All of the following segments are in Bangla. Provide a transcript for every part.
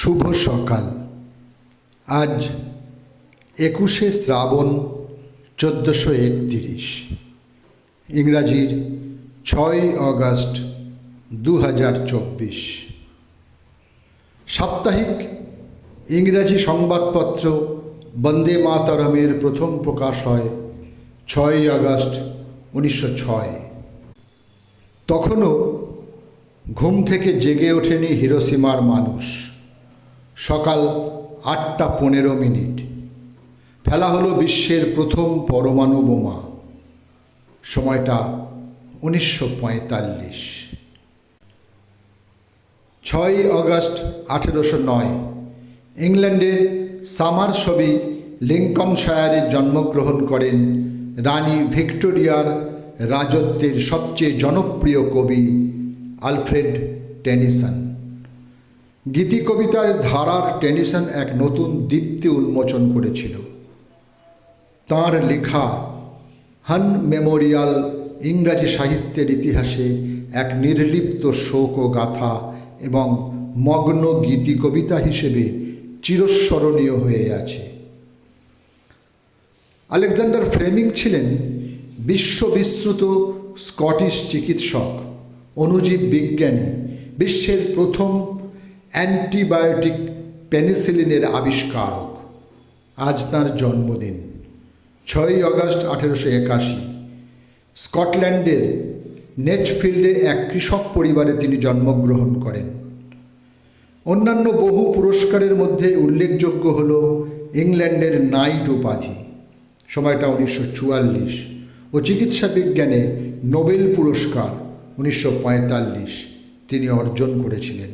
শুভ সকাল। আজ 21শে শ্রাবণ 1431, ইংরাজির 6ই অগস্ট 2024। সাপ্তাহিক ইংরাজি সংবাদপত্র বন্দে মাতরমের প্রথম প্রকাশ হয় 6ই আগস্ট 1906। তখনও ঘুম থেকে জেগে ওঠেনি হিরোশিমার মানুষ। সকাল 8:15। ফেলা হলো বিশ্বের প্রথম পরমাণু বোমা। সময়টা 1945। 6ই আগস্ট 1809 ইংল্যান্ডের সামারসবি লিঙ্কনশায়ারে জন্মগ্রহণ করেন রানী ভিক্টোরিয়ার রাজত্বের সবচেয়ে জনপ্রিয় কবি আলফ্রেড টেনিসন। গীতিকবিতায় ধারার টেনিসন এক নতুন দীপ্তি উন্মোচন করেছিল। তাঁর লেখা হান মেমোরিয়াল ইংরাজি সাহিত্যের ইতিহাসে এক নির্লিপ্ত শোক ও গাথা এবং মগ্ন গীতিকবিতা হিসেবে চিরস্মরণীয় হয়ে আছে। আলেকজান্ডার ফ্লেমিং ছিলেন বিশ্ববিশ্রুত স্কটিশ চিকিৎসক, অণুজীব বিজ্ঞানী, বিশ্বের প্রথম অ্যান্টিবায়োটিক পেনিসিলিনের আবিষ্কারক। আজ তাঁর জন্মদিন। 6ই আগস্ট 1881 স্কটল্যান্ডের নেচফিল্ডে এক কৃষক পরিবারে তিনি জন্মগ্রহণ করেন। অন্যান্য বহু পুরস্কারের মধ্যে উল্লেখযোগ্য হল ইংল্যান্ডের নাইট উপাধি, সময়টা 1944, ও চিকিৎসা বিজ্ঞানে নোবেল পুরস্কার 1945 তিনি অর্জন করেছিলেন।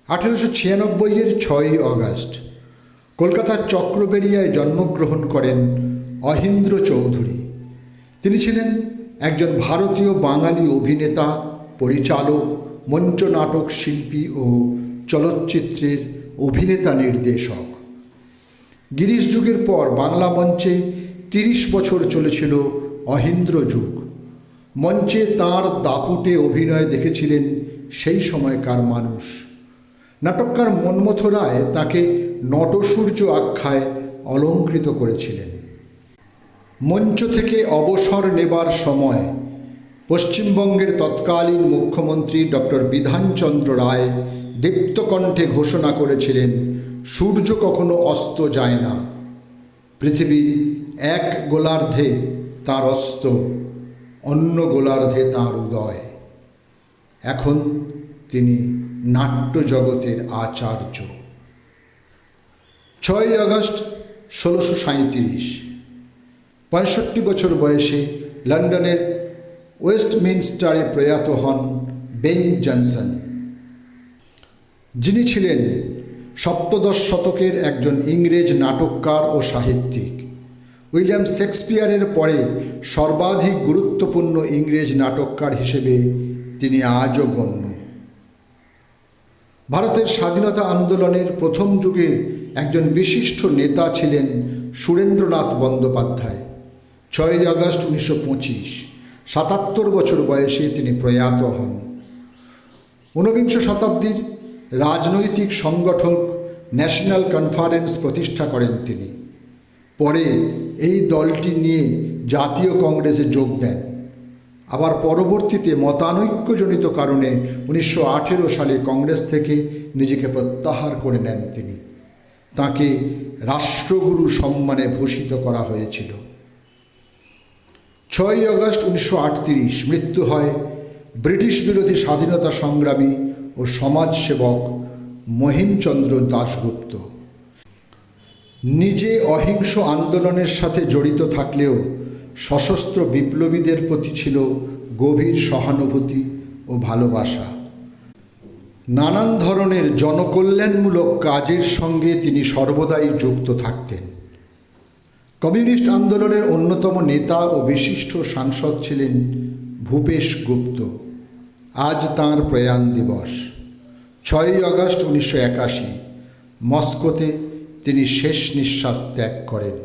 1896-এর 6ই আগস্ট কলকাতার চক্রবেড়িয়ায় জন্মগ্রহণ করেন অহিন্দ্র চৌধুরী। তিনি ছিলেন একজন ভারতীয় বাঙালি অভিনেতা, পরিচালক, মঞ্চনাটক শিল্পী ও চলচ্চিত্রের অভিনেতা নির্দেশক। গিরিশ যুগের পর বাংলা মঞ্চে 30 বছর চলেছিল অহিন্দ্র যুগ। মঞ্চে তাঁর দাপুটে অভিনয় দেখেছিলেন সেই সময়কার মানুষ। নাটককার মন্মথ রায় তাঁকে নটসূর্য আখ্যায় অলঙ্কৃত করেছিলেন। মঞ্চ থেকে অবসর নেবার সময় পশ্চিমবঙ্গের তৎকালীন মুখ্যমন্ত্রী ডক্টর বিধানচন্দ্র রায় দীপ্তকণ্ঠে ঘোষণা করেছিলেন, সূর্য কখনো অস্ত যায় না। পৃথিবীর এক গোলার্ধে তাঁর অস্ত, অন্য গোলার্ধে তাঁর উদয়। এখন তিনি নাট্য জগতের আচার্য। 6ই আগস্ট 1637 65 বছর বয়সে লন্ডনের ওয়েস্টমিনস্টারে প্রয়াত হন বেন জনসন, যিনি ছিলেন সপ্তদশ শতকের একজন ইংরেজ নাটককার ও সাহিত্যিক। উইলিয়াম শেক্সপিয়ারের পরে সর্বাধিক গুরুত্বপূর্ণ ইংরেজ নাটককার হিসেবে তিনি আজও গণ্য। ভারতের স্বাধীনতা আন্দোলনের প্রথম যুগের একজন বিশিষ্ট নেতা ছিলেন সুরেন্দ্রনাথ বন্দ্যোপাধ্যায়। 6ই আগস্ট 1925 77 বছর বয়সে তিনি প্রয়াত হন। ঊনবিংশ শতাব্দীর রাজনৈতিক সংগঠক ন্যাশনাল কনফারেন্স প্রতিষ্ঠা করেন তিনি। পরে এই দলটি নিয়ে জাতীয় কংগ্রেসে যোগ দেন। আবার পরবর্তীতে মতানৈক্যজনিত কারণে 1918 সালে কংগ্রেস থেকে নিজেকে প্রত্যাহার করে নেন তিনি। তাঁকে রাষ্ট্রগুরু সম্মানে ভূষিত করা হয়েছিল। 6ই আগস্ট 1938 মৃত্যু হয় ব্রিটিশ বিরোধী স্বাধীনতা সংগ্রামী ও সমাজসেবক মহিমচন্দ্র দাশগুপ্ত। নিজে অহিংস আন্দোলনের সাথে জড়িত থাকলেও সশস্ত্র বিপ্লবীদের প্রতি ছিল গভীর সহানুভূতি ও ভালোবাসা। নানান ধরনের জনকল্যাণমূলক কাজের সঙ্গে তিনি সর্বদাই যুক্ত থাকতেন। কমিউনিস্ট আন্দোলনের অন্যতম নেতা ও বিশিষ্ট সাংসদ ছিলেন ভূপেশ গুপ্ত। আজ তাঁর প্রয়াণ দিবস। 6ই আগস্ট 1981 মস্কোতে তিনি শেষ নিঃশ্বাস ত্যাগ করেন।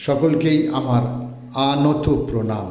সকলকেই আমার আনত প্রণাম।